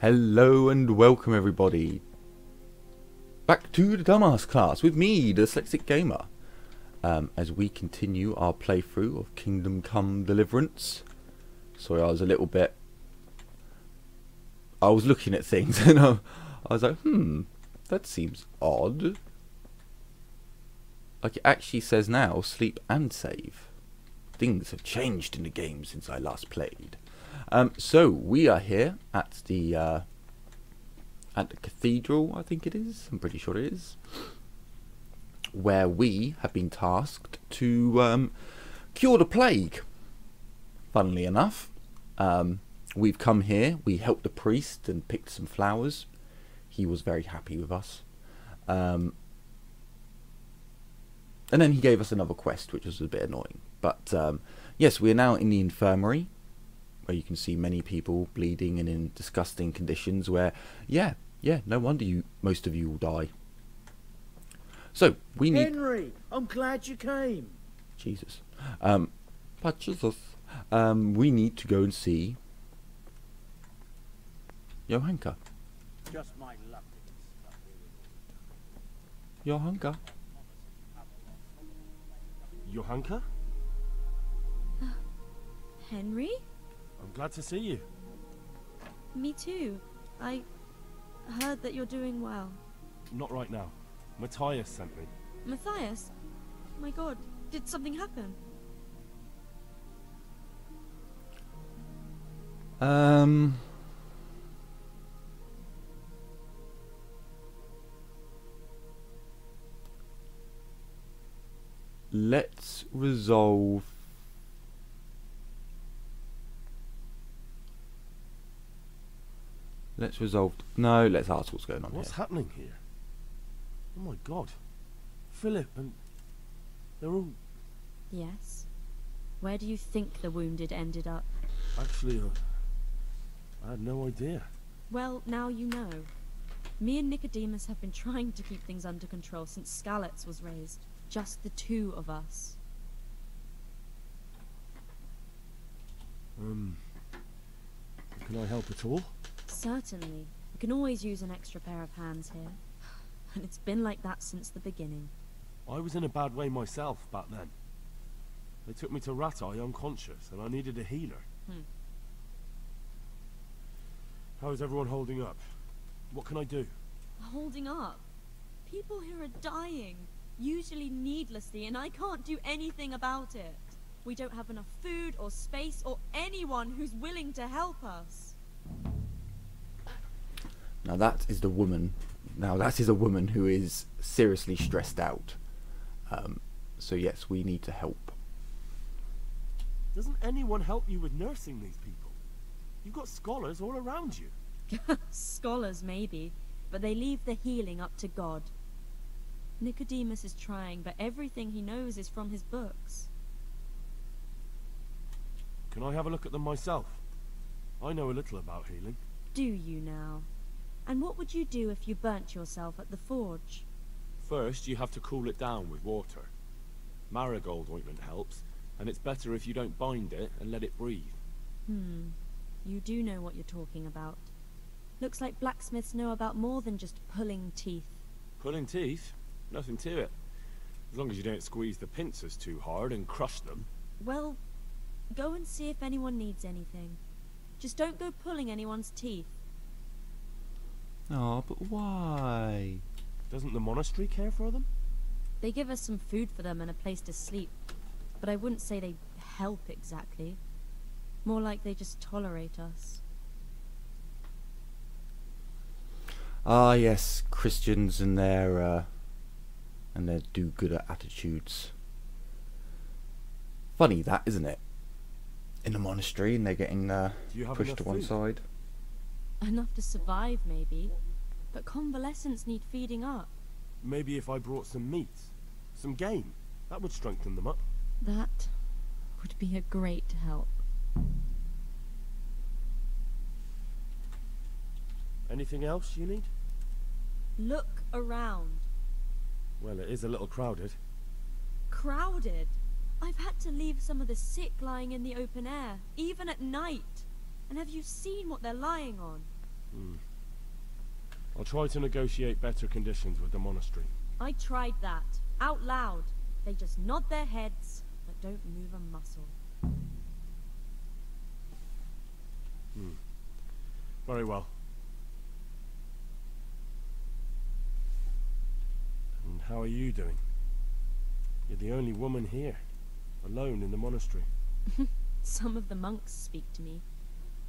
Hello and welcome everybody back to the Dumbass class with me, the Dyslexic Gamer, as we continue our playthrough of Kingdom Come Deliverance. Sorry, I was a little bit... I was looking at things and I was like, that seems odd. Like it actually says now, sleep and save. Things have changed in the game since I last played. So we are here at the cathedral, I think it is. I'm pretty sure it is, where we have been tasked to cure the plague. Funnily enough, we've come here. We helped the priest and picked some flowers. He was very happy with us. And then he gave us another quest, which was a bit annoying. But yes, we are now in the infirmary, where you can see many people bleeding and in disgusting conditions where, yeah, no wonder most of you will die. So, we need... Henry, I'm glad you came. Jesus. But Jesus. We need to go and see Johanka. Just my luck. Johanka? Johanka? Henry? I'm glad to see you. Me too. I heard that you're doing well. Not right now. Matthias sent me. Matthias? My god, did something happen? Let's resolve... No, let's ask what's going on What's here. happening here? Oh my god. Philip and... they're all... Yes. Where do you think the wounded ended up? Actually, I had no idea. Well, now you know. Me and Nicodemus have been trying to keep things under control since Skalitz was raised. Just the two of us. Can I help at all? Certainly. We can always use an extra pair of hands here. And it's been like that since the beginning. I was in a bad way myself back then. They took me to Ratai unconscious and I needed a healer. How is everyone holding up? What can I do? Holding up? People here are dying. Usually needlessly, and I can't do anything about it. We don't have enough food or space or anyone who's willing to help us. Now that is the woman. Now that is a woman who is seriously stressed out. So yes, we need to help. Doesn't anyone help you with nursing these people? You've got scholars all around you. Scholars maybe, but they leave the healing up to God. Nicodemus is trying, but everything he knows is from his books. Can I have a look at them myself? I know a little about healing. Do you now? And what would you do if you burnt yourself at the forge? First, you have to cool it down with water. Marigold ointment helps, and it's better if you don't bind it and let it breathe. You do know what you're talking about. Looks like blacksmiths know about more than just pulling teeth. Pulling teeth? Nothing to it. As long as you don't squeeze the pincers too hard and crush them. Well, go and see if anyone needs anything. Just don't go pulling anyone's teeth. Oh, but why? Doesn't the monastery care for them? They give us some food for them and a place to sleep. But I wouldn't say they help exactly. More like they just tolerate us. Ah, yes, Christians and their do-gooder attitudes. Funny that, isn't it? In the monastery, and they're getting pushed to one side. Enough to survive, maybe. But convalescents need feeding up. Maybe if I brought some meat, some game, that would strengthen them up. That would be a great help. Anything else you need? Look around. Well, it is a little crowded. Crowded? I've had to leave some of the sick lying in the open air, even at night. And have you seen what they're lying on? I'll try to negotiate better conditions with the monastery. I tried that, out loud. They just nod their heads, but don't move a muscle. Very well. And how are you doing? You're the only woman here, alone in the monastery. Some of the monks speak to me,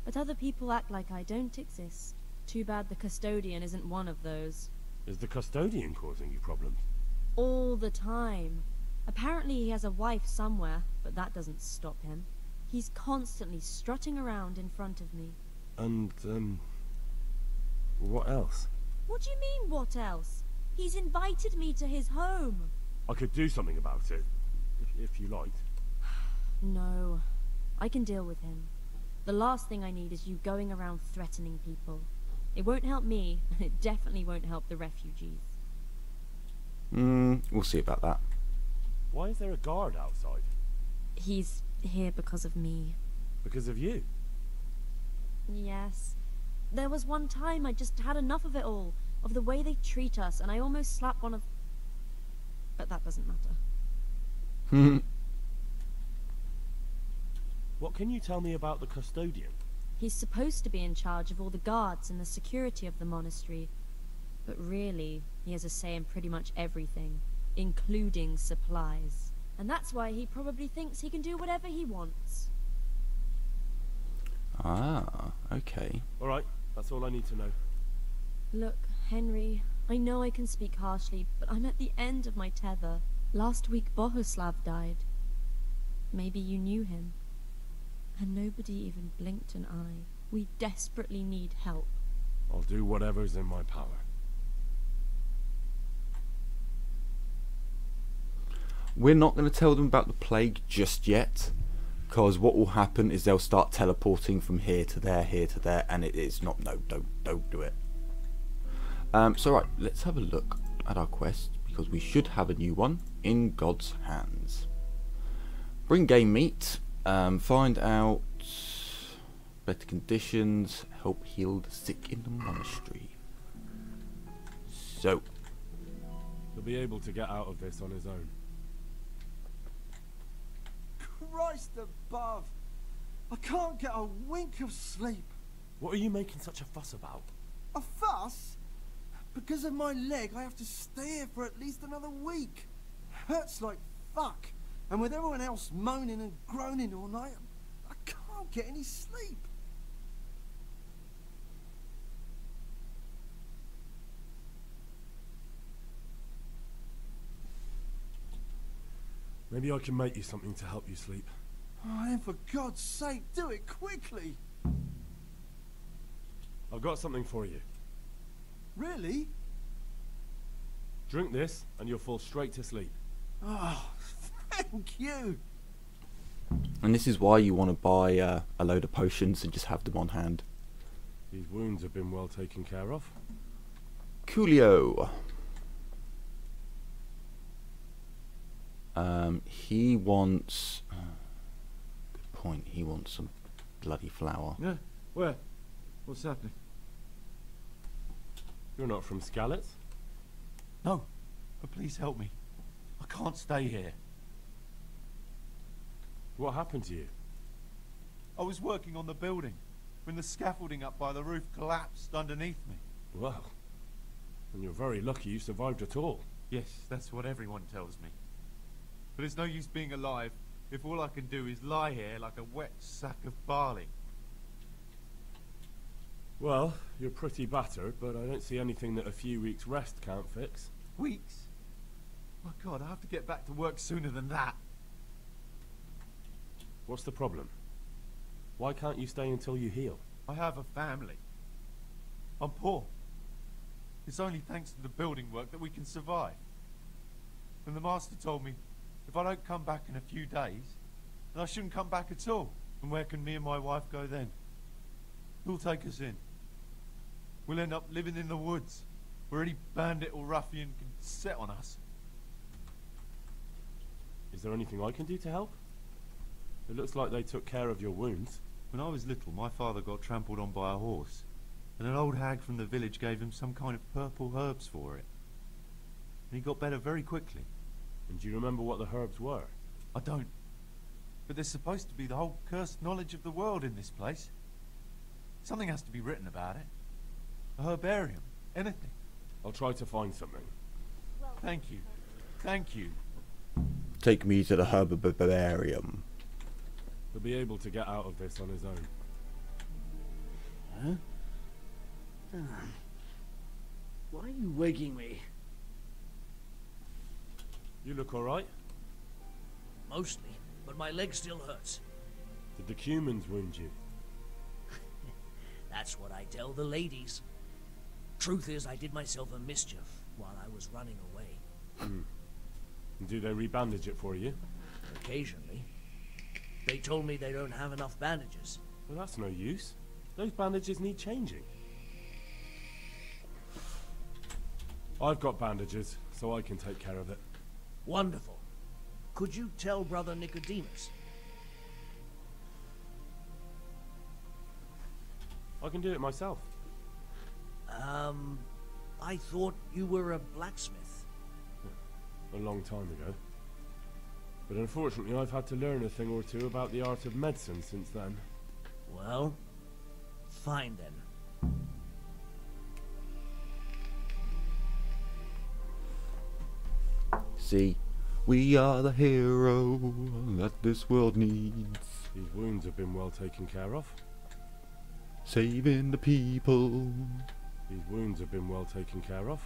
but other people act like I don't exist. Too bad the custodian isn't one of those. Is the custodian causing you problems? All the time. Apparently he has a wife somewhere, but that doesn't stop him. He's constantly strutting around in front of me. And, what else? What do you mean, what else? He's invited me to his home. I could do something about it, if you liked. No, I can deal with him. The last thing I need is you going around threatening people. It won't help me, and it definitely won't help the refugees. We'll see about that. Why is there a guard outside? He's here because of me. Because of you? Yes. There was one time I just had enough of it all, of the way they treat us, and I almost slapped one of... But that doesn't matter. What can you tell me about the custodian? He's supposed to be in charge of all the guards and the security of the monastery. But really, he has a say in pretty much everything, including supplies. And that's why he probably thinks he can do whatever he wants. Ah, okay. Alright, that's all I need to know. Look, Henry, I know I can speak harshly, but I'm at the end of my tether. Last week Bohuslav died. Maybe you knew him. And nobody even blinked an eye. We desperately need help. I'll do whatever's in my power. We're not going to tell them about the plague just yet, because what will happen is they'll start teleporting from here to there, and it is not... No, don't do it. So right, let's have a look at our quest, because we should have a new one, In God's Hands. Bring game meat, find out better conditions, help heal the sick in the monastery. So, He'll be able to get out of this on his own. Christ above! I can't get a wink of sleep. What are you making such a fuss about? A fuss? Because of my leg, I have to stay here for at least another week. Hurts like fuck. And with everyone else moaning and groaning all night, I can't get any sleep. Maybe I can make you something to help you sleep. Oh, then for God's sake, do it quickly. I've got something for you. Really? Drink this, and you'll fall straight to sleep. Oh, thank you. and this is why you want to buy a load of potions and just have them on hand. These wounds have been well taken care of. Coolio. He wants... good point. He wants some bloody flour. Yeah, where? What's happening? You're not from Skalitz? No, but please help me. I can't stay here. What happened to you? I was working on the building when the scaffolding up by the roof collapsed underneath me. Well, and you're very lucky you survived at all. Yes, that's what everyone tells me. But it's no use being alive if all I can do is lie here like a wet sack of barley. Well, you're pretty battered, but I don't see anything that a few weeks' rest can't fix. Weeks? My God, I have to get back to work sooner than that. What's the problem? Why can't you stay until you heal? I have a family. I'm poor. It's only thanks to the building work that we can survive. And the master told me if I don't come back in a few days, then I shouldn't come back at all. And where can me and my wife go then? Who'll take us in? We'll end up living in the woods, where any bandit or ruffian can set on us. Is there anything I can do to help? It looks like they took care of your wounds. When I was little, my father got trampled on by a horse. and an old hag from the village gave him some kind of purple herbs for it. And he got better very quickly. And do you remember what the herbs were? I don't. But there's supposed to be the whole cursed knowledge of the world in this place. Something has to be written about it. A herbarium. Anything. I'll try to find something. Thank you. Thank you. Take me to the herbarium. He'll be able to get out of this on his own. Huh? Why are you waking me? You look alright? Mostly, but my leg still hurts. Did the humans wound you? That's what I tell the ladies. Truth is, I did myself a mischief while I was running away. And do they rebandage it for you? Occasionally. They told me they don't have enough bandages. Well, that's no use. Those bandages need changing. I've got bandages, so I can take care of it. Wonderful. Could you tell Brother Nicodemus? I can do it myself. I thought you were a blacksmith. A long time ago. But unfortunately, I've had to learn a thing or two about the art of medicine since then. Well, fine then. See, we are the hero that this world needs. These wounds have been well taken care of. Saving the people. These wounds have been well taken care of.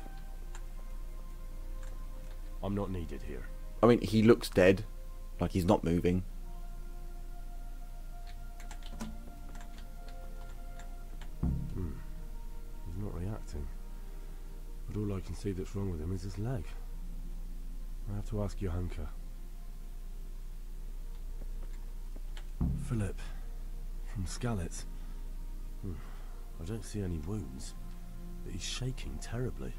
I'm not needed here. I mean, he looks dead. Like he's not moving. He's not reacting. But all I can see that's wrong with him is his leg. I have to ask Johanka. Philip, from Skalitz. I don't see any wounds, but he's shaking terribly.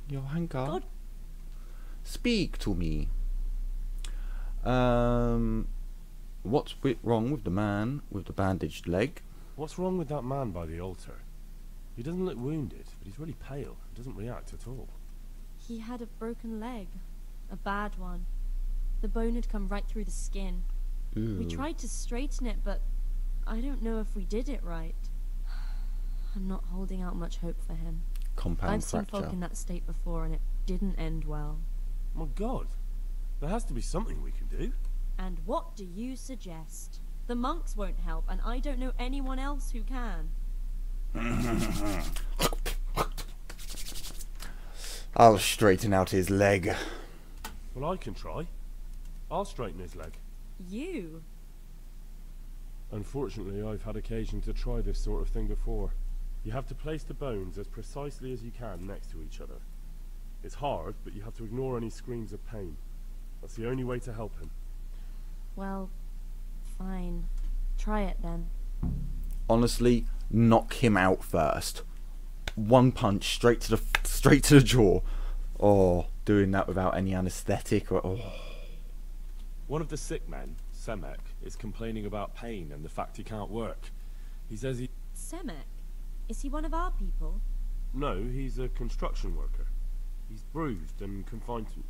Johanka, God. speak to me. What's wrong with the man with the bandaged leg? What's wrong with that man by the altar? He doesn't look wounded, but he's really pale. He doesn't react at all. He had a broken leg. A bad one. The bone had come right through the skin. Ooh. We tried to straighten it, but I don't know if we did it right. I'm not holding out much hope for him. Compound I've seen fracture. folk in that state before, and it didn't end well. My God, there has to be something we can do. And what do you suggest? The monks won't help, and I don't know anyone else who can. I'll straighten out his leg. Well, I can try. I'll straighten his leg. You? Unfortunately, I've had occasion to try this sort of thing before. You have to place the bones as precisely as you can next to each other. It's hard, but you have to ignore any screams of pain. That's the only way to help him. Well, fine. Try it then. Honestly, knock him out first. One punch straight to the jaw. Oh, doing that without any anesthetic or One of the sick men, Semek, is complaining about pain and the fact he can't work. He says he... Semek? Is he one of our people? No, he's a construction worker. He's bruised and confined to...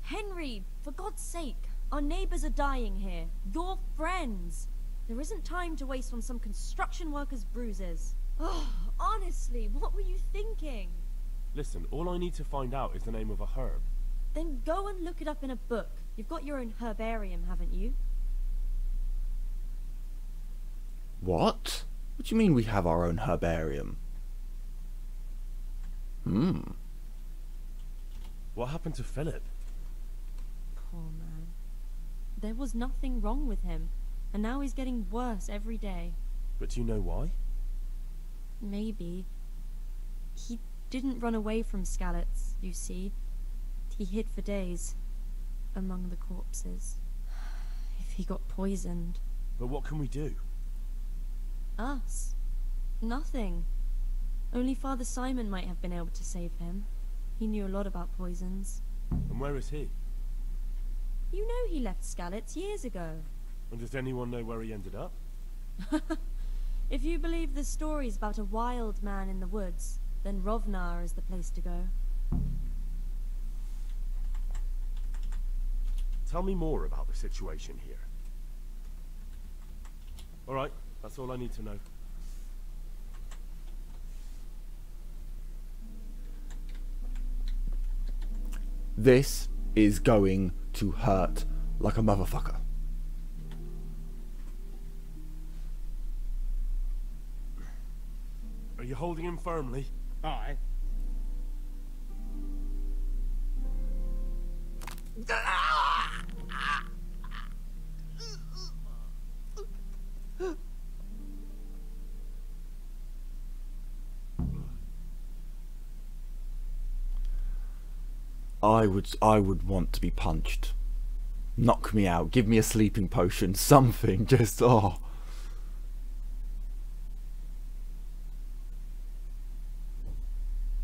Henry, for God's sake. Our neighbors are dying here. Your friends. There isn't time to waste on some construction workers' bruises. Oh, honestly, what were you thinking? Listen, all I need to find out is the name of a herb. Then go and look it up in a book. You've got your own herbarium, haven't you? What? What do you mean we have our own herbarium? What happened to Philip? Poor man. There was nothing wrong with him, and now he's getting worse every day. But do you know why? Maybe. He didn't run away from Skalitz, you see. He hid for days, among the corpses. If he got poisoned... But what can we do? Us? Nothing. Only Father Simon might have been able to save him. He knew a lot about poisons. And where is he? You know he left Skalitz years ago. And does anyone know where he ended up? If you believe the stories about a wild man in the woods, then Rovnar is the place to go. Tell me more about the situation here. Alright, that's all I need to know. This is going to hurt like a motherfucker. Are you holding him firmly? Aye. I would want to be punched. Knock me out. Give me a sleeping potion. Something. Just, oh.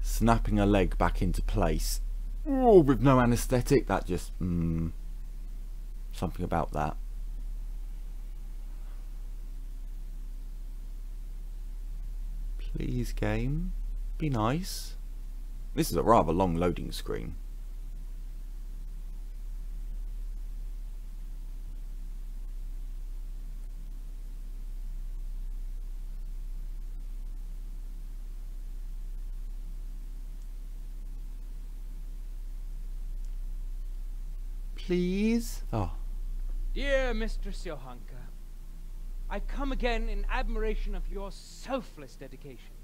Snapping a leg back into place. Oh, with no anaesthetic. That just, something about that. Please, game. Be nice. This is a rather long loading screen. Please? Oh. Dear Mistress Johanka, I come again in admiration of your selfless dedication.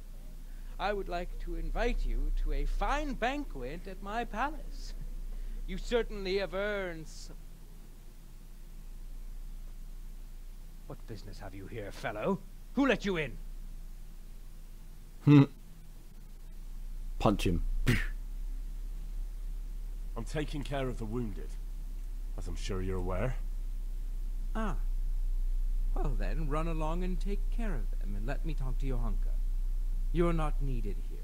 I would like to invite you to a fine banquet at my palace. You certainly have earned some... What business have you here, fellow? Who let you in? Punch him. I'm taking care of the wounded, as I'm sure you're aware. Ah. Well then, run along and take care of them, and let me talk to Johanka. You're not needed here.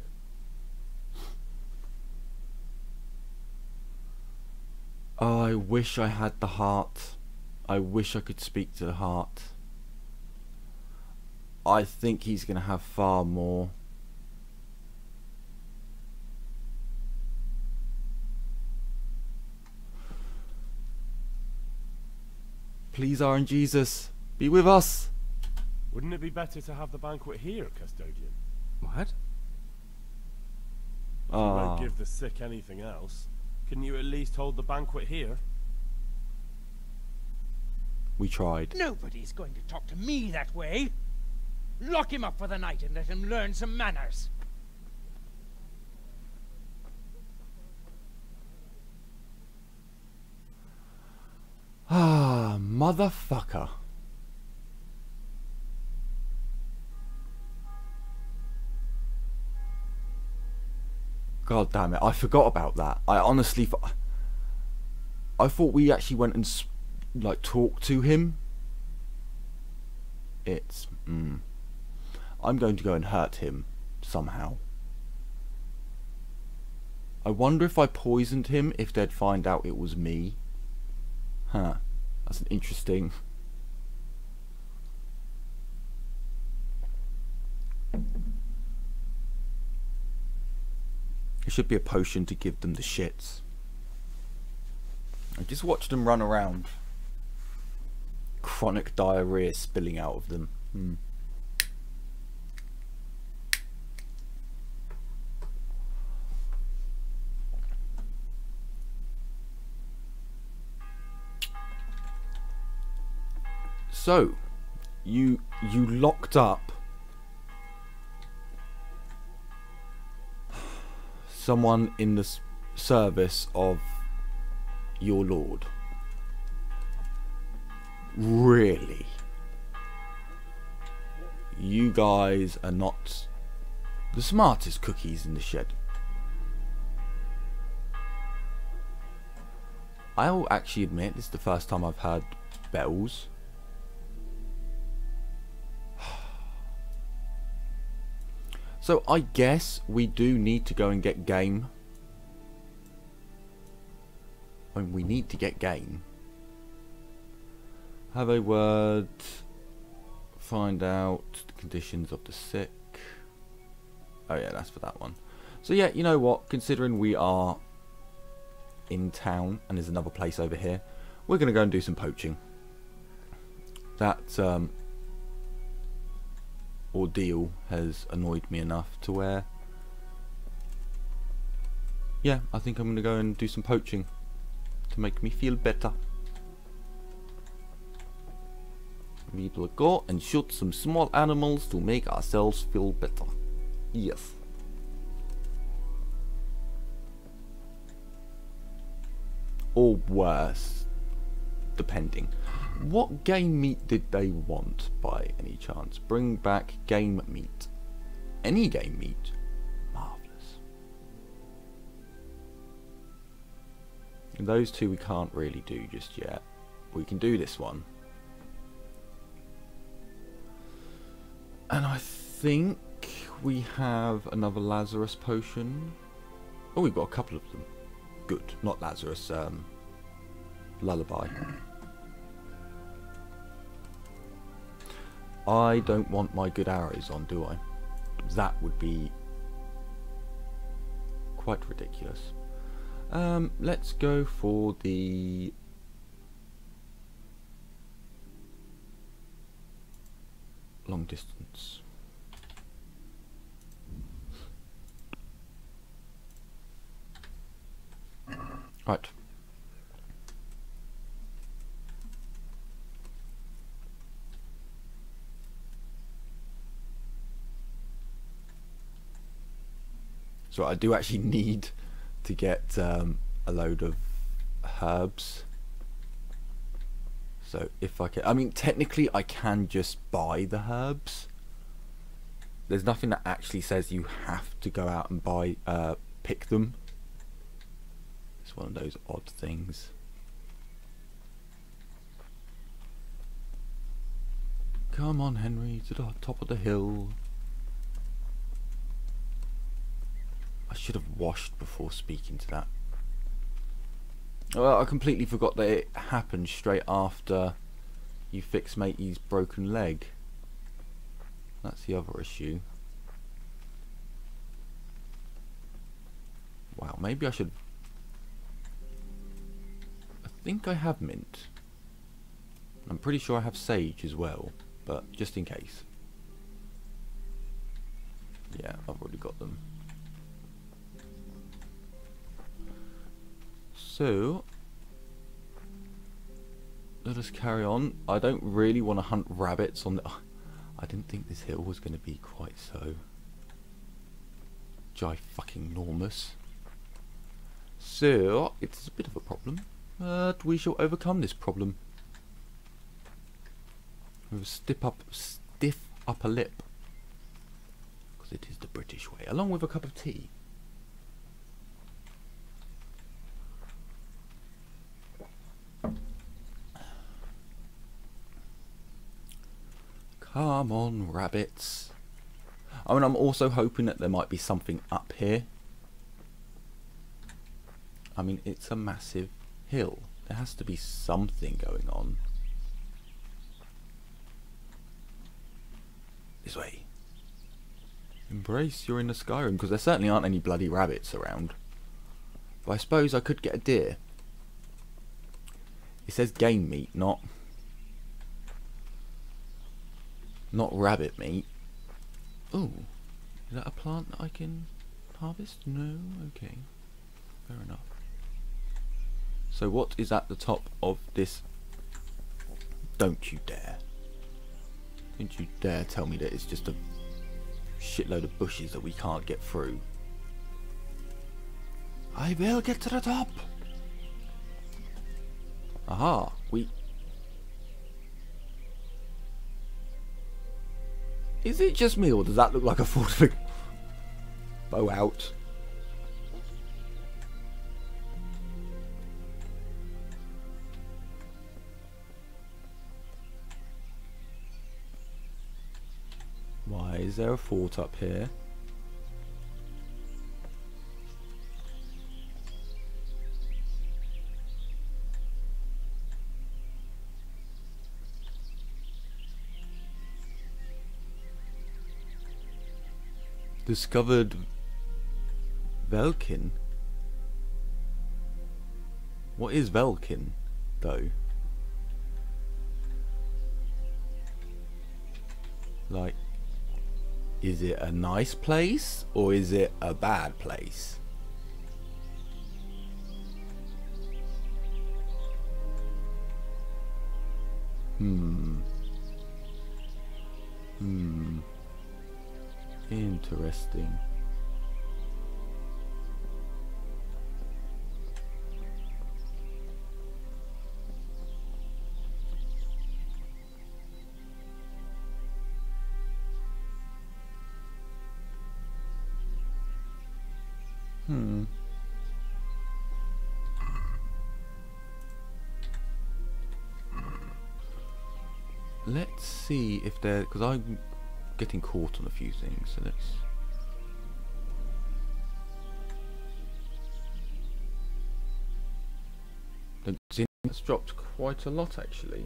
Oh, I wish I had the heart. I wish I could speak to the heart. I think he's going to have far more. Please, RN Jesus, be with us. Wouldn't it be better to have the banquet here, Custodian? What? If you won't give the sick anything else, couldn't you at least hold the banquet here? We tried. Nobody's going to talk to me that way. Lock him up for the night and let him learn some manners. Ah, motherfucker. God damn it, I forgot about that. I honestly I thought we actually went and like talked to him. It's I'm going to go and hurt him somehow. I wonder if I poisoned him, if they'd find out it was me. Huh, that's an interesting... It should be a potion to give them the shits. I just watched them run around. Chronic diarrhea spilling out of them. So, you locked up someone in the service of your lord. Really? You guys are not the smartest cookies in the shed. I'll actually admit this is the first time I've heard bells. So I guess we do need to go and get game. I mean, we need to get game. Have a word. Find out the conditions of the sick. Oh yeah, that's for that one. So yeah, you know what? Considering we are in town and there's another place over here, we're going to go and do some poaching. That ordeal has annoyed me enough to where, yeah, I think I'm going to go and do some poaching to make me feel better. We will go and shoot some small animals to make ourselves feel better. Yes. Or worse, depending. What game meat did they want by any chance? Bring back game meat. Any game meat? Marvellous. And those two we can't really do just yet. We can do this one. And I think we have another Lazarus potion. Oh, we've got a couple of them. Good. Not Lazarus, Lullaby. I don't want my good arrows on, do I? That would be quite ridiculous. Let's go for the long distance. Right. So I do actually need to get a load of herbs. So if I can, I mean technically I can just buy the herbs. There's nothing that actually says you have to go out and buy, pick them. It's one of those odd things. Come on, Henry, to the top of the hill. I should have washed before speaking to that. Well, I completely forgot that it happened straight after you fix Matey's broken leg. That's the other issue. Wow, maybe I should... I think I have mint. I'm pretty sure I have sage as well, but just in case. Yeah, I've already got them. So, let us carry on. I don't really want to hunt rabbits on the... I didn't think this hill was going to be quite so fucking-normous. So, it's a bit of a problem, but we shall overcome this problem with a stiff upper lip, because it is the British way, along with a cup of tea. Come on, rabbits. I mean, I'm also hoping that there might be something up here. I mean, it's a massive hill. There has to be something going on. This way. Embrace, you're in the Skyrim, because there certainly aren't any bloody rabbits around. But I suppose I could get a deer. It says game meat, not rabbit meat. Oh, is that a plant that I can harvest? No? Okay. Fair enough. So what is at the top of this? Don't you dare. Don't you dare tell me that it's just a shitload of bushes that we can't get through. I will get to the top. Aha, Is it just me, or does that look like a fortified bow out? Why is there a fort up here? Discovered Velkin. What is Velkin, though? Like, is it a nice place or is it a bad place? Interesting. Let's see if they're, because I'm getting caught on a few things, so let's... Don't see, it's dropped quite a lot actually.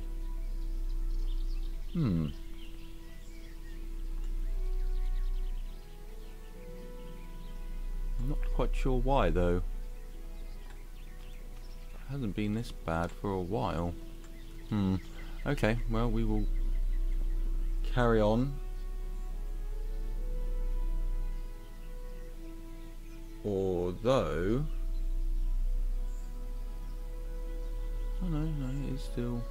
Not quite sure why though. It hasn't been this bad for a while. Okay, well, we will carry on. Although... oh no, it is still...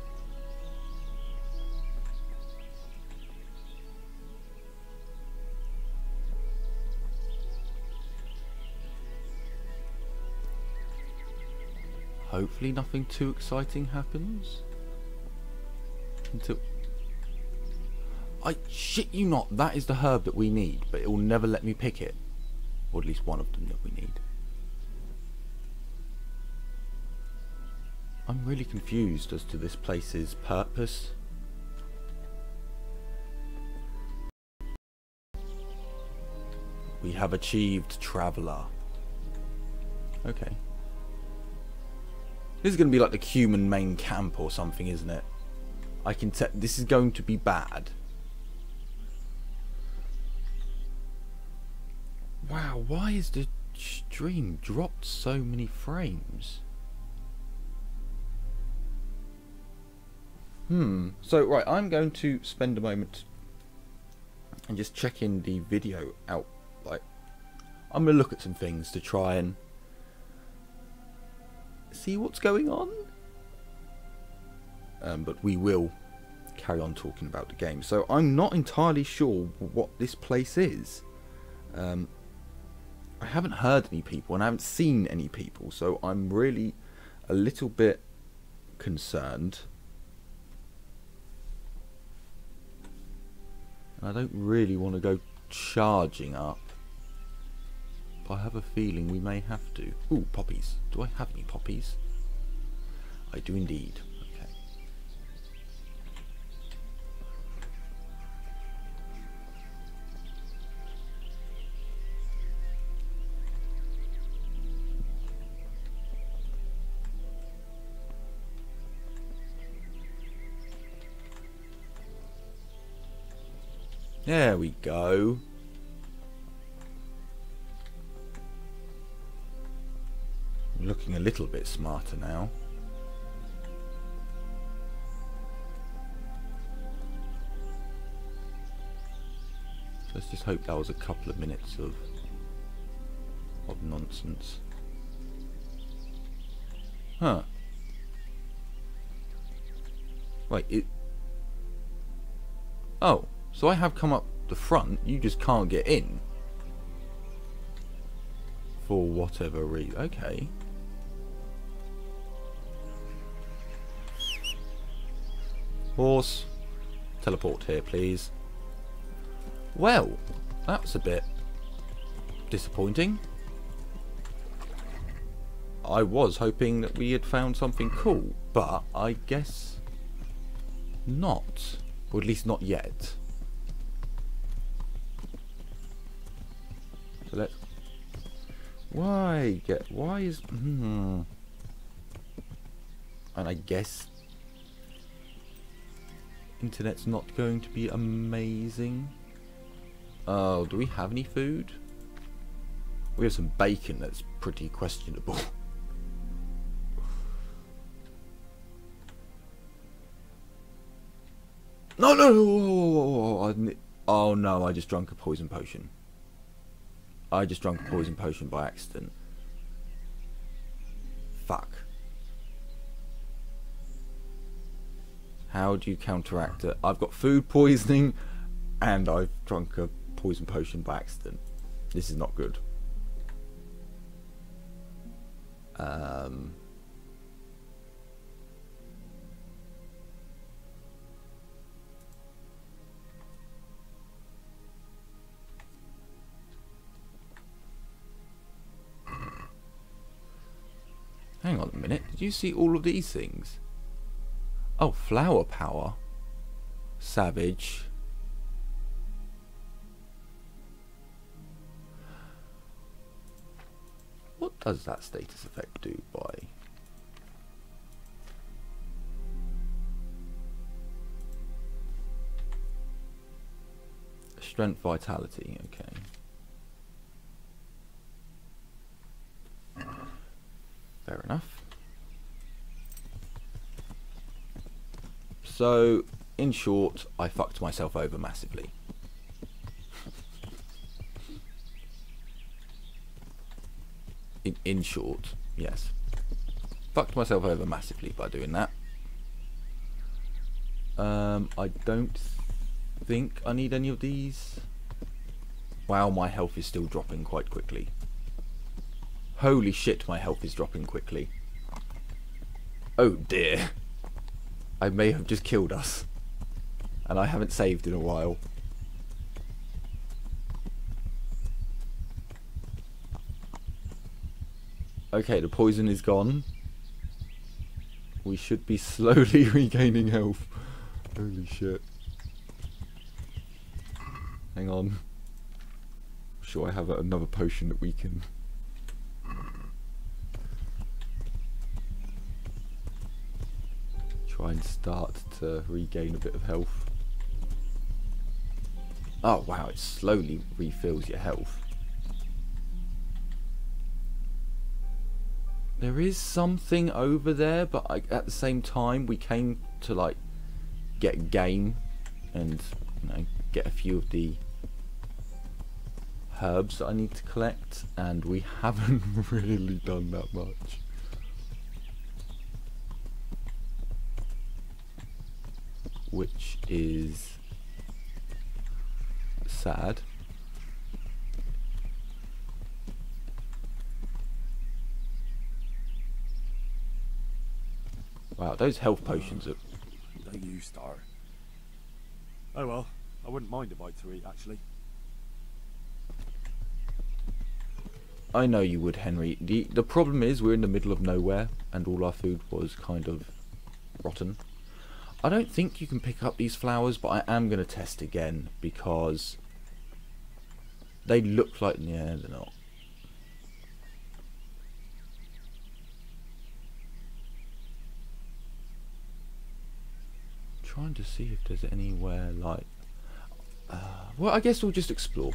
hopefully nothing too exciting happens. Until... I shit you not, that is the herb that we need, but it will never let me pick it. Or at least one of them that we need. I'm really confused as to this place's purpose. We have achieved Traveller. Okay. This is going to be like the human main camp or something, isn't it? I can tell this is going to be bad. Wow, why is the stream dropped so many frames? So right, I'm going to spend a moment and just checking the video out. Like, I'm going to look at some things to try and see what's going on. But we will carry on talking about the game. So I'm not entirely sure what this place is. I haven't heard any people and I haven't seen any people, so I'm really a little bit concerned. I don't really want to go charging up, but I have a feeling we may have to. Ooh, poppies. Do I have any poppies? I do indeed. Okay. There we go. Looking a little bit smarter now. So let's just hope that was a couple of minutes of nonsense. Huh. Wait, it... oh, so I have come up the front, you just can't get in. For whatever reason. Okay. Horse, teleport here, please. Well, that's a bit disappointing. I was hoping that we had found something cool, but I guess not. Or at least not yet. So let's... why is... and I guess internet's not going to be amazing. Oh, do we have any food? We have some bacon that's pretty questionable. No, no! Oh no, I just drank a poison potion. I just drank a poison potion by accident. Fuck. How do you counteract it? I've got food poisoning and I've drunk a poison potion by accident. This is not good. Hang on a minute. Did you see all of these things? Oh, flower power. Savage. What does that status effect do by? Strength, vitality, okay. Fair enough. So, in short, I fucked myself over massively. In short, yes. Fucked myself over massively by doing that. I don't think I need any of these. Wow, my health is still dropping quite quickly. Holy shit, my health is dropping quickly. Oh dear. I may have just killed us. And I haven't saved in a while. Okay, the poison is gone. We should be slowly regaining health. Holy shit. Hang on. I'm sure I have another potion that we can... try and start to regain a bit of health. Oh wow, it slowly refills your health. There is something over there, but at the same time we came to like get game and, you know, get a few of the herbs that I need to collect, and we haven't really done that much. Which is sad. Wow, those health potions are... Don't you start. Oh well, I wouldn't mind a bite to eat, actually. I know you would, Henry. The problem is we're in the middle of nowhere and all our food was kind of rotten. I don't think you can pick up these flowers, but I am going to test again because they look like... yeah, they're not. Trying to see if there's anywhere like... well, I guess we'll just explore.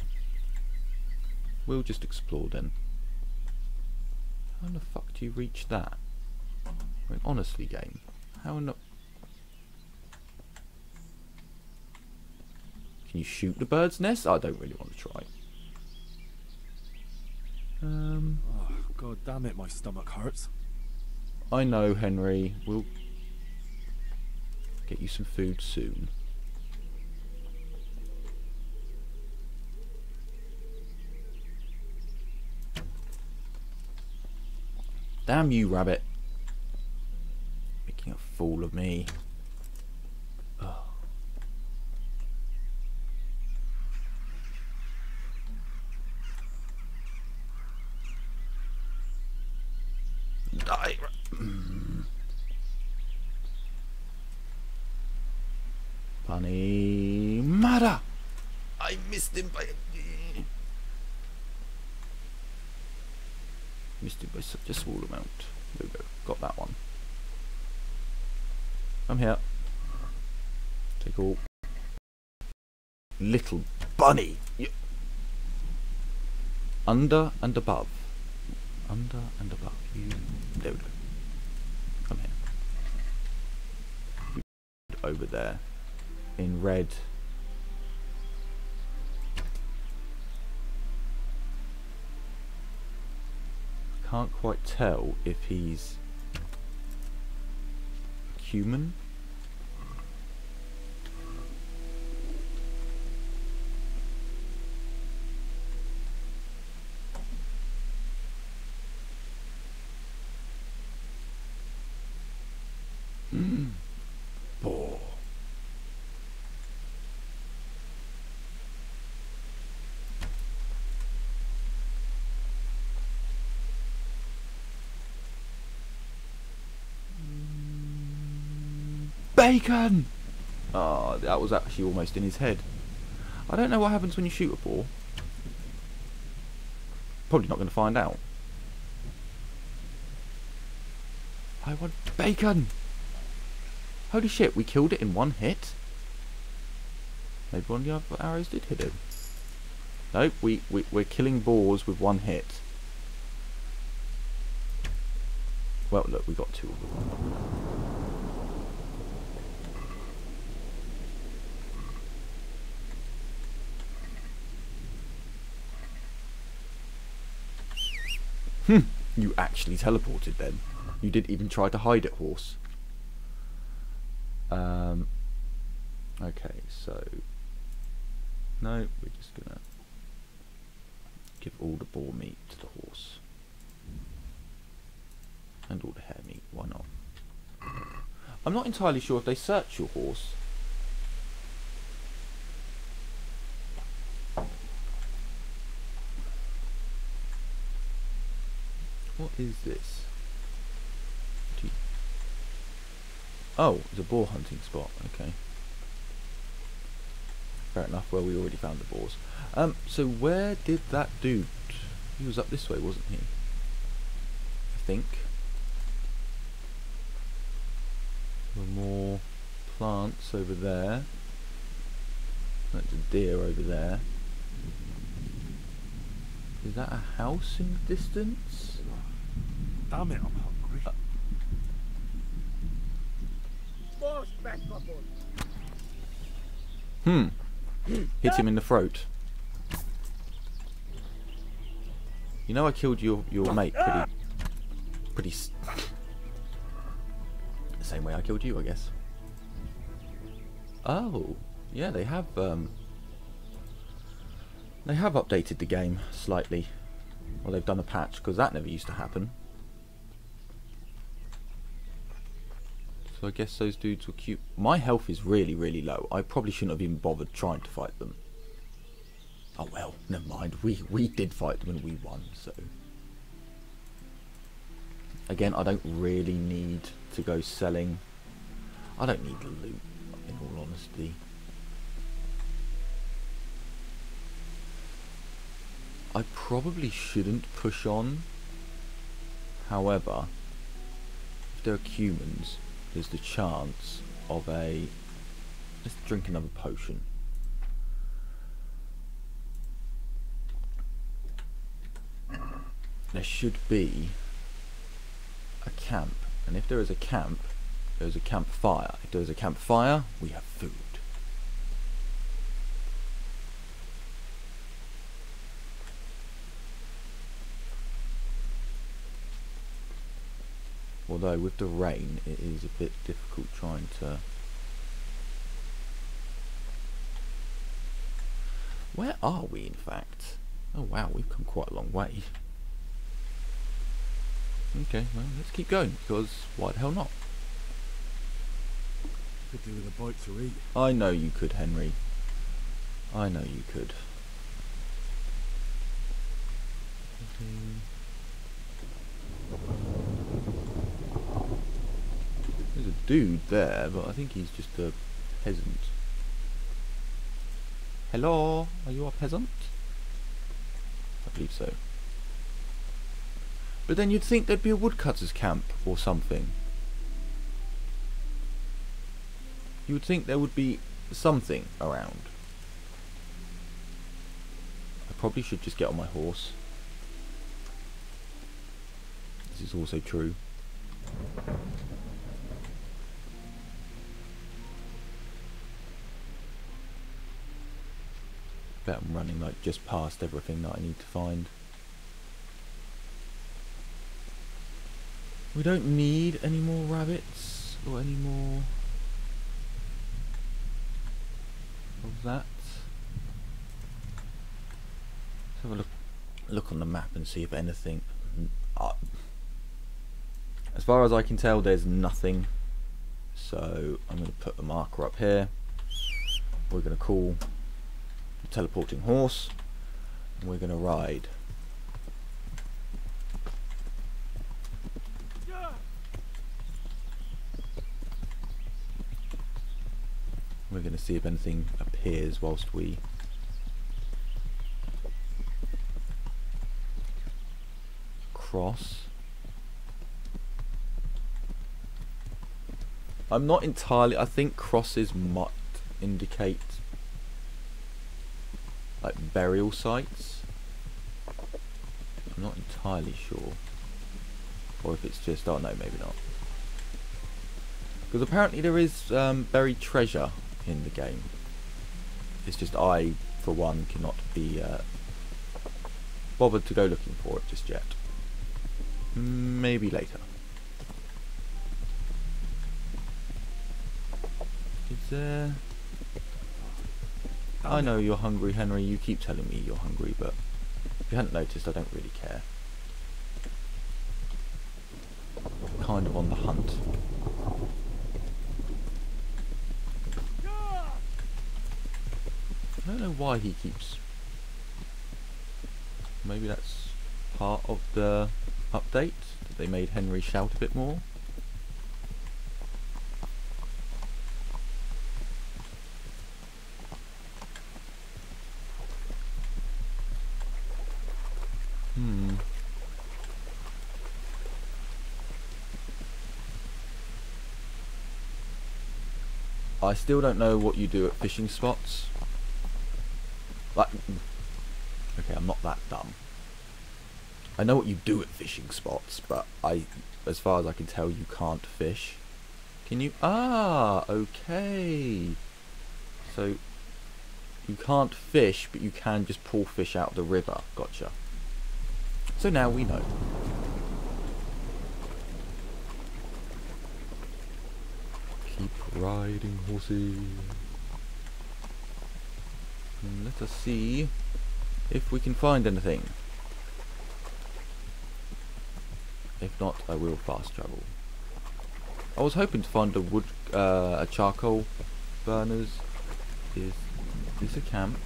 We'll just explore then. How in the fuck do you reach that? I mean, honestly, game. How in the... Can you shoot the bird's nest? I don't really want to try. Oh, God damn it, my stomach hurts. I know, Henry. We'll get you some food soon. Damn you, rabbit. Making a fool of me. Oh. Die. Bunny Mada! I missed him by... missed him by such a small amount. There we go. Got that one. I'm here. Take all. Little bunny. Under and above. Under and above. There we go. Come here. Over there. In red. Can't quite tell if he's human. Boar. Bacon! Oh, that was actually almost in his head. I don't know what happens when you shoot a boar. Probably not going to find out. I want bacon! Holy shit, we killed it in one hit? Maybe one of the other arrows did hit him. Nope, we're killing boars with one hit. Well, look, we got two of them. You actually teleported then. You didn't even try to hide it, horse. Okay, so no, we're just gonna give all the boar meat to the horse. And all the hare meat, why not? I'm not entirely sure if they search your horse. What is this? Oh, it's a boar hunting spot, okay. Fair enough, well we already found the boars. So where did that dude... He was up this way, wasn't he? I think. More plants over there. That's a deer over there. Is that a house in the distance? Damn it, I'm hungry. Hit him in the throat. You know I killed your mate pretty the same way I killed you, I guess. Oh, yeah, they have updated the game slightly. Well, they've done a patch, because that never used to happen. So I guess those dudes were cute. My health is really, really low. I probably shouldn't have even bothered trying to fight them. Oh well, never mind. We did fight them and we won, so... Again, I don't really need to go selling. I don't need loot, in all honesty. I probably shouldn't push on. However, if there are humans, there's the chance of a... Let's drink another potion. There should be a camp, and if there is a camp, there's a campfire. If there is a campfire, we have food. Although with the rain it is a bit difficult trying to... Where are we in fact? Oh wow, we've come quite a long way. Okay, well let's keep going, because why the hell not? Could do with a bite to eat. I know you could, Henry. I know you could. There's a dude there, but I think he's just a peasant. Hello, are you a peasant? I believe so. But then you'd think there'd be a woodcutter's camp or something. You would think there would be something around. probably should just get on my horse. This is also true. Bet I'm running like just past everything that I need to find. We don't need any more rabbits or any more of that. Let's have a look on the map and see if anything. As far as I can tell, there's nothing. So I'm going to put a marker up here. We're going to call the teleporting horse, and we're going to ride. We're going to see if anything appears whilst we cross. I'm not entirely. I think crosses might indicate like burial sites. I'm not entirely sure, or if it's just. Oh no, maybe not. Because apparently there is buried treasure in the game. It's just I, for one, cannot be bothered to go looking for it just yet. Maybe later. Is there... I know you're hungry, Henry. You keep telling me you're hungry, but if you hadn't noticed, I don't really care. I'm kind of on the hunt. I don't know why he keeps... Maybe that's part of the update, that they made Henry shout a bit more. I still don't know what you do at fishing spots. Like, okay, I'm not that dumb. I know what you do at fishing spots, but as far as I can tell, you can't fish. Can you? Ah, okay. So, you can't fish, but you can just pull fish out of the river. Gotcha. So now we know. Keep riding horses. And let us see if we can find anything. If not, I will fast travel. I was hoping to find a charcoal burners. Is this a camp?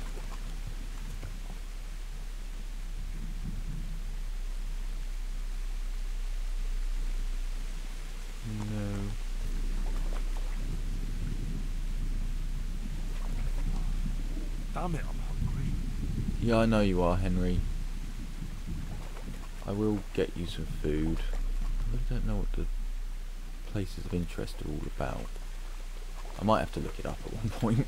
No. Damn it, I'm hungry. Yeah, I know you are, Henry. I will get you some food. I really don't know what the places of interest are all about. I might have to look it up at one point.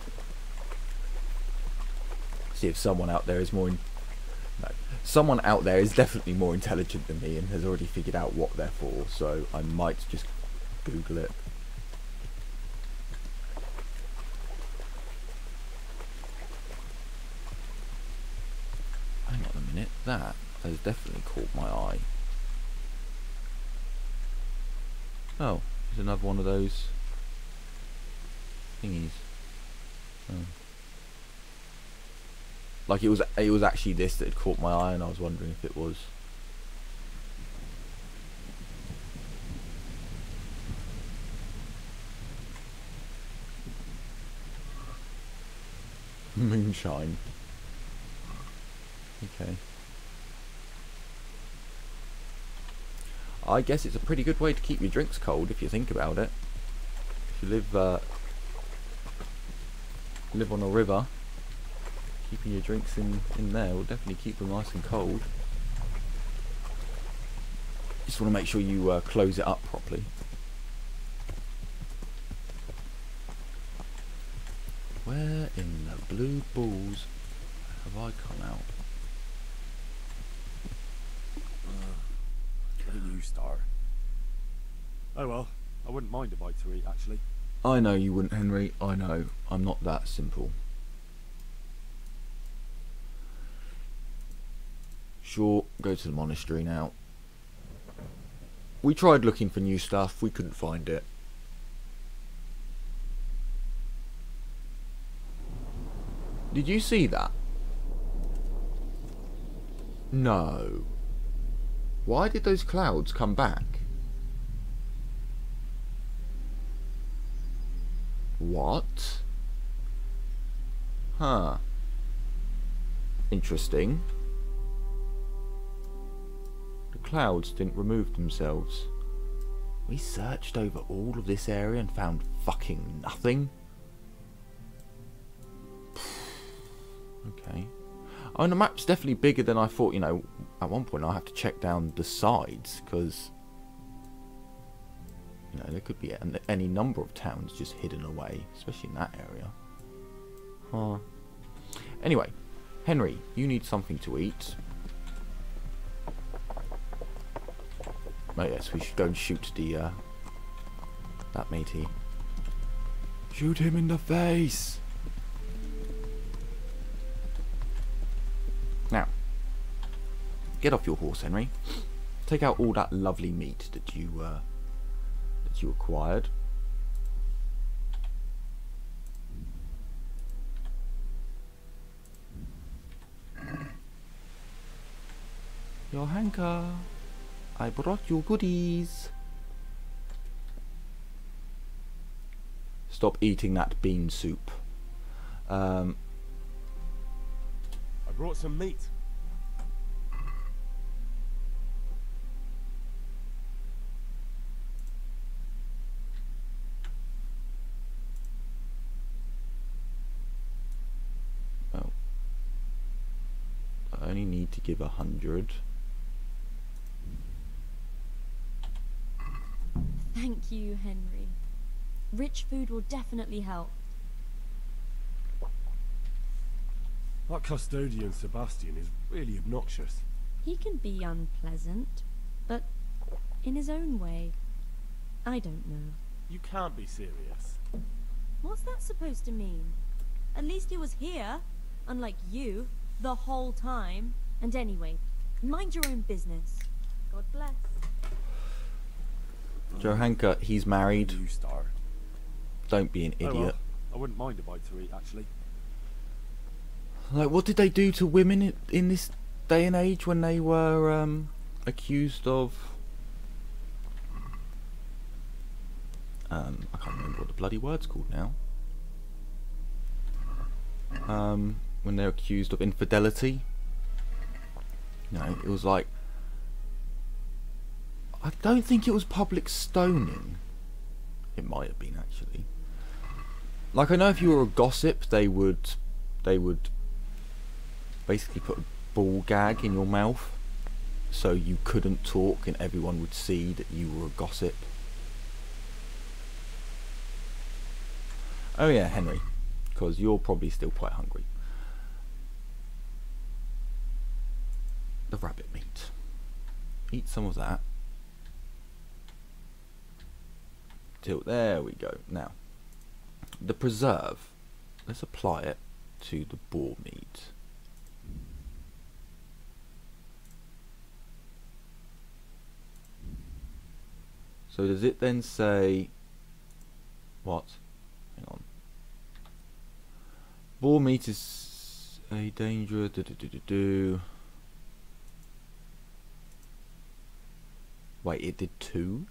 See if someone out there is more... No. Someone out there is definitely more intelligent than me and has already figured out what they're for, so I might just Google it. Hang on a minute, that has definitely caught my eye. Oh, there's another one of those thingies. Oh. Like it was actually this that had caught my eye, and I was wondering if it was. Moonshine. Okay. I guess it's a pretty good way to keep your drinks cold if you think about it. If you live on a river, keeping your drinks in there will definitely keep them nice and cold. Just want to make sure you close it up properly. Where in the blue balls have I come out? start. Oh well, I wouldn't mind a bite to eat, actually. I know you wouldn't, Henry. I know. I'm not that simple. Sure, go to the monastery now. We tried looking for new stuff. We couldn't find it. Did you see that? No. Why did those clouds come back? What? Huh. Interesting. The clouds didn't remove themselves. We searched over all of this area and found fucking nothing. Okay. Oh, and the map's definitely bigger than I thought. You know, at one point I have to check down the sides because, you know, there could be any number of towns just hidden away, especially in that area. Huh. Anyway, Henry, you need something to eat. Oh yes, we should go and shoot the that matey. Shoot him in the face. Now, get off your horse, Henry. Take out all that lovely meat that you acquired. Johanka, I brought you goodies. Stop eating that bean soup. I brought some meat. Well, I only need to give 100. Thank you, Henry. Rich food will definitely help. That custodian Sebastian is really obnoxious. He can be unpleasant, but in his own way. I don't know. You can't be serious. What's that supposed to mean? At least he was here, unlike you, the whole time. And anyway, mind your own business. God bless. Johanka, he's married. You start. Don't be an Oh, idiot. well, I wouldn't mind a bite to eat, actually. Like, what did they do to women in this day and age when they were accused of... I can't remember what the bloody word's called now. When they're accused of infidelity. You know, it was like... I don't think it was public stoning. It might have been, actually. Like, I know if you were a gossip, they would basically put a ball gag in your mouth so you couldn't talk and everyone would see that you were a gossip. Oh yeah, Henry, because you're probably still quite hungry. The rabbit meat. Eat some of that. There we go. Now, the preserve. Let's apply it to the boar meat. So does it then say what? Hang on. Boar meat is a dangerous. Wait, it did 2?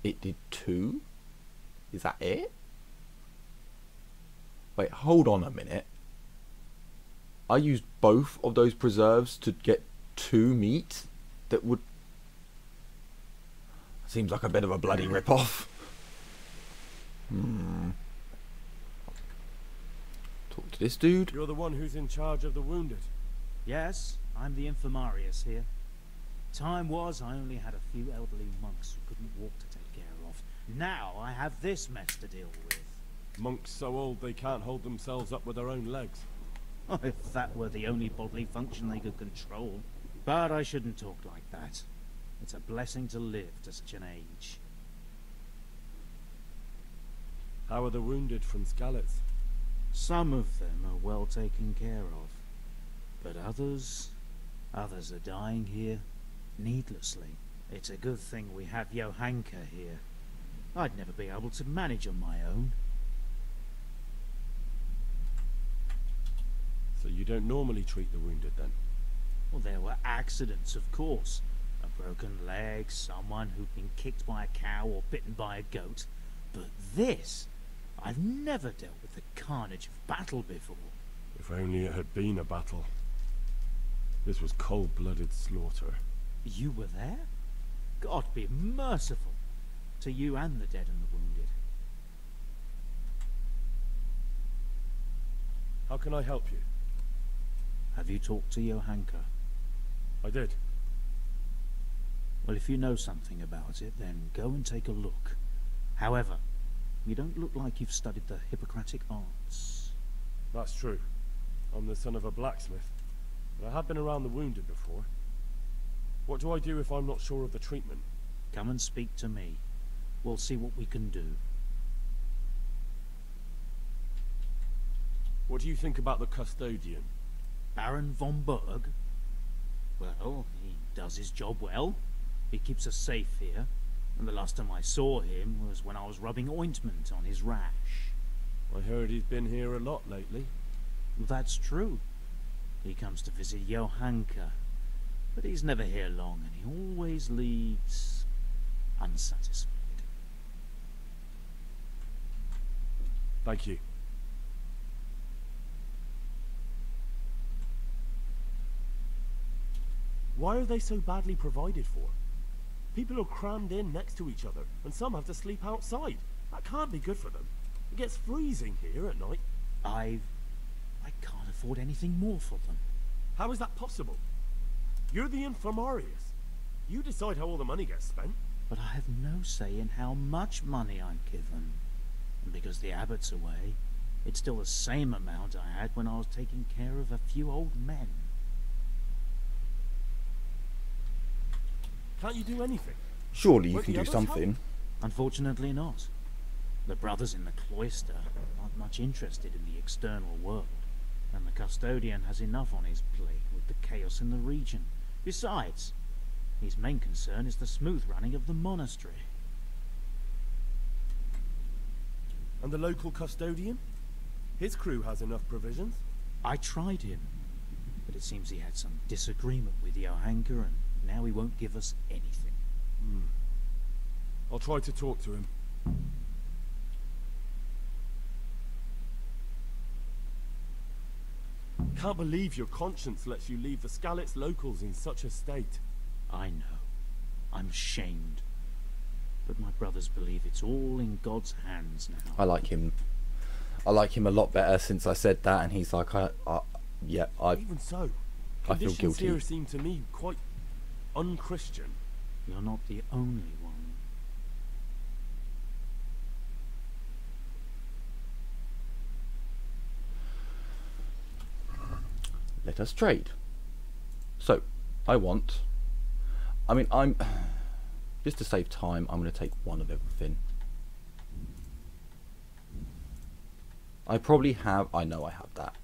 It did 2? Is that it? Wait, hold on a minute. I used both of those preserves to get 2 meat? That would... Seems like a bit of a bloody rip-off. Talk to this dude. You're the one who's in charge of the wounded. Yes, I'm the infirmarius here. Time was I only had a few elderly monks who couldn't walk to take care of. Now I have this mess to deal with. Monks so old they can't hold themselves up with their own legs. If that were the only bodily function they could control. But I shouldn't talk like that. It's a blessing to live to such an age. How are the wounded from Skalitz? Some of them are well taken care of. But others are dying here needlessly. It's a good thing we have Johanka here. I'd never be able to manage on my own. So you don't normally treat the wounded then? Well, there were accidents, of course. A broken leg, someone who'd been kicked by a cow or bitten by a goat. But this, I've never dealt with the carnage of battle before. If only it had been a battle. This was cold-blooded slaughter. You were there? God be merciful to you and the dead and the wounded. How can I help you? Have you talked to Johanka? I did. Well, if you know something about it, then go and take a look. However, you don't look like you've studied the Hippocratic arts. That's true. I'm the son of a blacksmith, but I have been around the wounded before. What do I do if I'm not sure of the treatment? Come and speak to me. We'll see what we can do. What do you think about the custodian? Baron von Berg? Well, he does his job well. He keeps us safe here. And the last time I saw him was when I was rubbing ointment on his rash. I heard he's been here a lot lately. That's true. He comes to visit Johanka. But he's never here long, and he always leaves unsatisfied. Thank you. Why are they so badly provided for? People are crammed in next to each other, and some have to sleep outside. That can't be good for them. It gets freezing here at night. I can't afford anything more for them. How is that possible? You're the infirmarius. You decide how all the money gets spent. But I have no say in how much money I'm given. And because the abbot's away, it's still the same amount I had when I was taking care of a few old men. Can't you do anything? Surely you Won't can the do others something. Unfortunately not. The brothers in the cloister aren't much interested in the external world, and the custodian has enough on his plate with the chaos in the region. Besides, his main concern is the smooth running of the monastery. And the local custodian? His crew has enough provisions. I tried him, but it seems he had some disagreement with Johanka, and now he won't give us anything. I'll try to talk to him. Can't believe your conscience lets you leave the Skalitz locals in such a state. I know. I'm ashamed. But my brothers believe it's all in God's hands now. I like him. I like him a lot better since I said that, and he's like, yeah, Even so, I feel conditions guilty. here seem to me quite unchristian. You're not the only one. Let us trade. So, I'm just to save time, I'm going to take one of everything. I know I have that.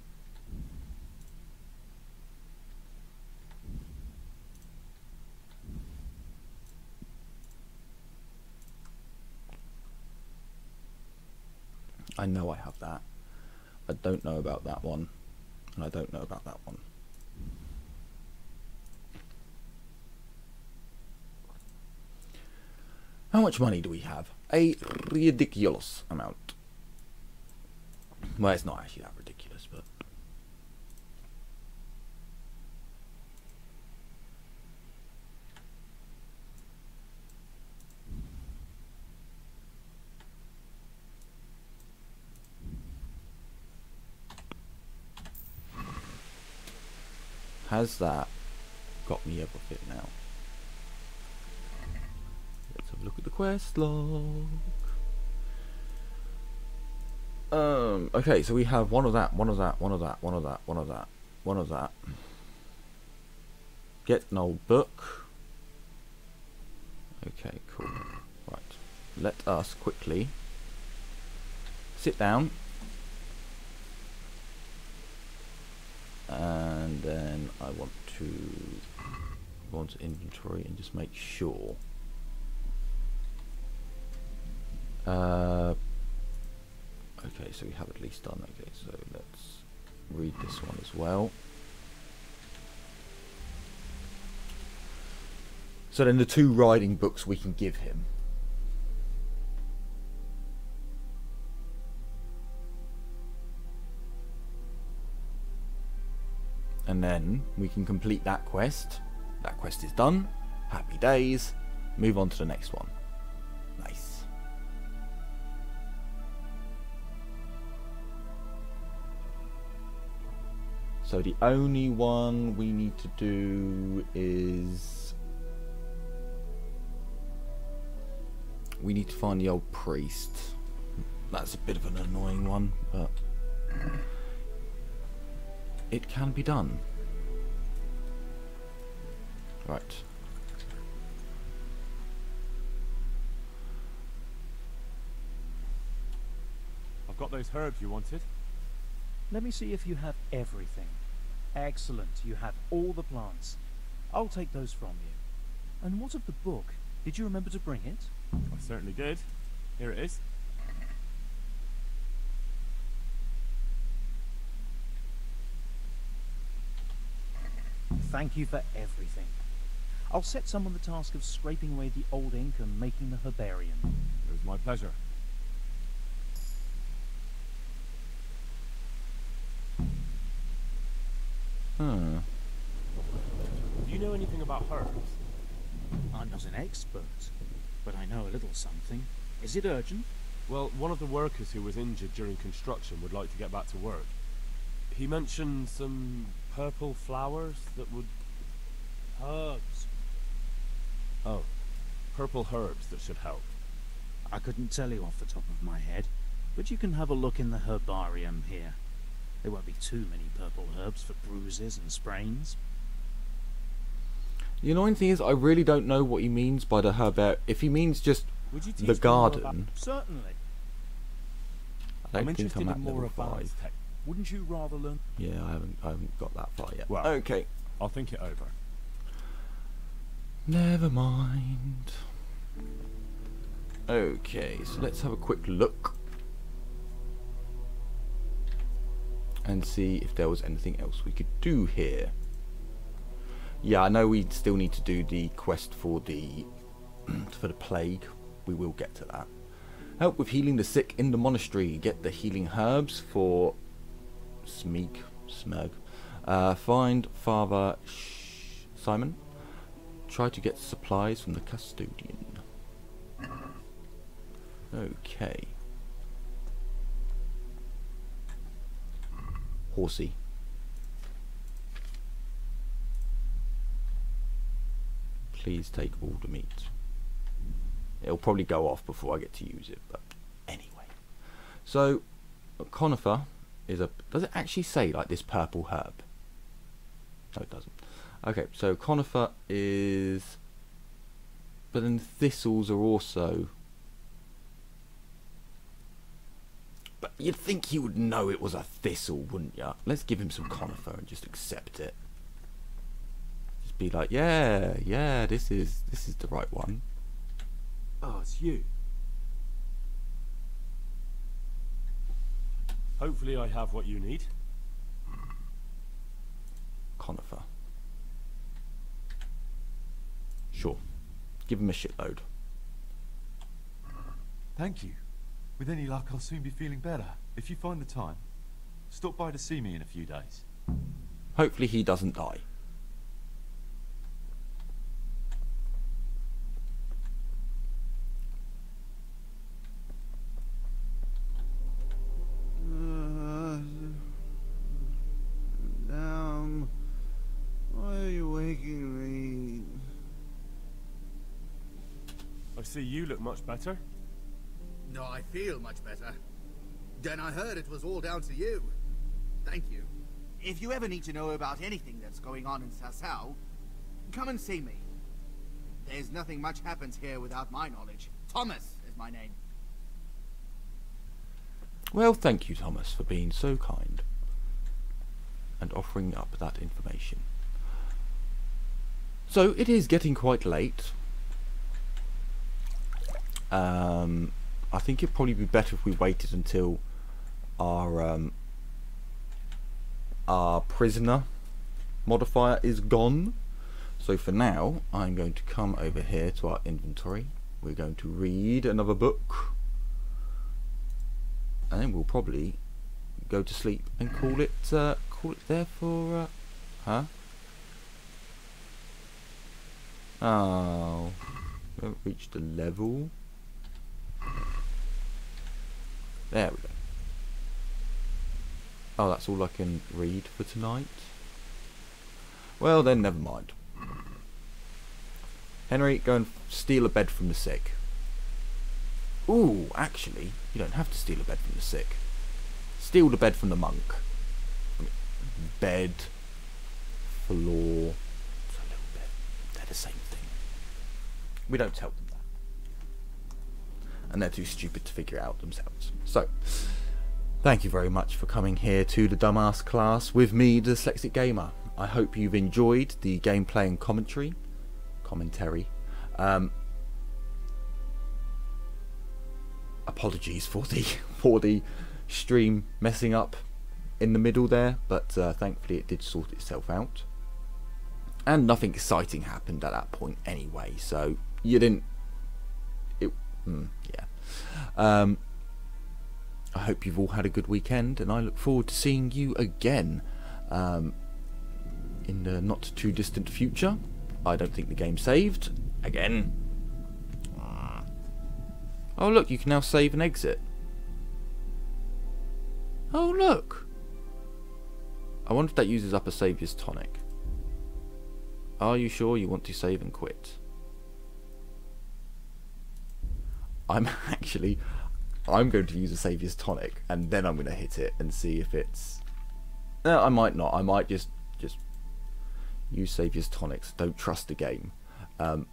I know I have that. I don't know about that one. And I don't know about that one. How much money do we have? A ridiculous amount. Well, it's not actually that ridiculous, but... Has that got me everything now? Let's have a look at the quest log. Okay, so we have one of that, one of that, one of that, one of that, one of that, one of that. Get an old book. Okay, cool. Right. Let us quickly sit down. And then I want to go onto inventory and just make sure. Okay, so we have at least done. Okay, so let's read this one as well. So then the 2 riding books we can give him. And then we can complete that quest. That quest is done. Happy days. Move on to the next one. Nice. So the only one we need to do is... we need to find the old priest. That's a bit of an annoying one, but it can be done. Right. I've got those herbs you wanted. Let me see if you have everything. Excellent, you have all the plants. I'll take those from you. And what of the book? Did you remember to bring it? I certainly did. Here it is. Thank you for everything. I'll set someone the task of scraping away the old ink and making the herbarium. It was my pleasure. Hmm. Do you know anything about herbs? I'm not an expert, but I know a little something. Is it urgent? Well, one of the workers who was injured during construction would like to get back to work. He mentioned some purple flowers that would... Herbs. Oh, purple herbs that should help. I couldn't tell you off the top of my head, but you can have a look in the herbarium here. There won't be too many purple herbs for bruises and sprains. The annoying thing is I really don't know what he means by the herbarium. If he means just the garden, Certainly. I don't think I'm at level 5. tech. Wouldn't you rather learn? Yeah, I haven't got that far yet. Well, okay. I'll think it over. Never mind. Okay, so let's have a quick look and see if there was anything else we could do here. Yeah, I know we still need to do the quest for the plague. We will get to that. Help with healing the sick in the monastery. Get the healing herbs for Smug. Find Father Simon. Try to get supplies from the custodian. Okay. Horsey. Please take all the meat. It'll probably go off before I get to use it, but anyway. So, a conifer is a... Does it actually say, like, this purple herb? No, it doesn't. Okay, so conifer is... But then thistles are also... But you'd think he would know it was a thistle, wouldn't you? Let's give him some conifer and just accept it. Just be like, yeah, this is the right one. Oh, it's you. Hopefully I have what you need. Conifer. Sure. Give him a shitload. Thank you. With any luck, I'll soon be feeling better. If you find the time, stop by to see me in a few days. Hopefully he doesn't die. Why are you waking me? I see you look much better. No, I feel much better. Then I heard it was all down to you. Thank you. If you ever need to know about anything that's going on in Sasau, come and see me. There's nothing much happens here without my knowledge. Thomas is my name. Well, thank you, Thomas, for being so kind and offering up that information. So, it is getting quite late. I think it'd probably be better if we waited until our prisoner modifier is gone. So for now, I'm going to come over here to our inventory. We're going to read another book, and then we'll probably go to sleep and call it there for huh? Oh, we haven't reached the level. There we go. Oh, that's all I can read for tonight. Well then, never mind. Henry, go and steal a bed from the sick. Ooh, actually, you don't have to steal a bed from the sick. Steal the bed from the monk. Bed, floor, it's a little bit. They're the same thing. We don't tell them that. And they're too stupid to figure it out themselves. So, thank you very much for coming here to the Dumbass class with me, the Dyslexic Gamer. I hope you've enjoyed the gameplay and commentary. Apologies for the stream messing up in the middle there, but thankfully it did sort itself out. And nothing exciting happened at that point anyway, so you didn't... yeah. I hope you've all had a good weekend, and I look forward to seeing you again in the not too distant future. I don't think the game's saved. Again. Oh look, you can now save and exit. Oh look. I wonder if that uses up a Saviour's Tonic. Are you sure you want to save and quit? I'm going to use a Saviour's Tonic, and then I'm going to hit it and see if it's... No, I might not. I might just use Saviour's Tonics. Don't trust the game. But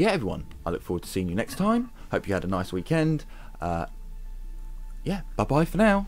yeah, everyone, I look forward to seeing you next time. Hope you had a nice weekend. Yeah, bye-bye for now.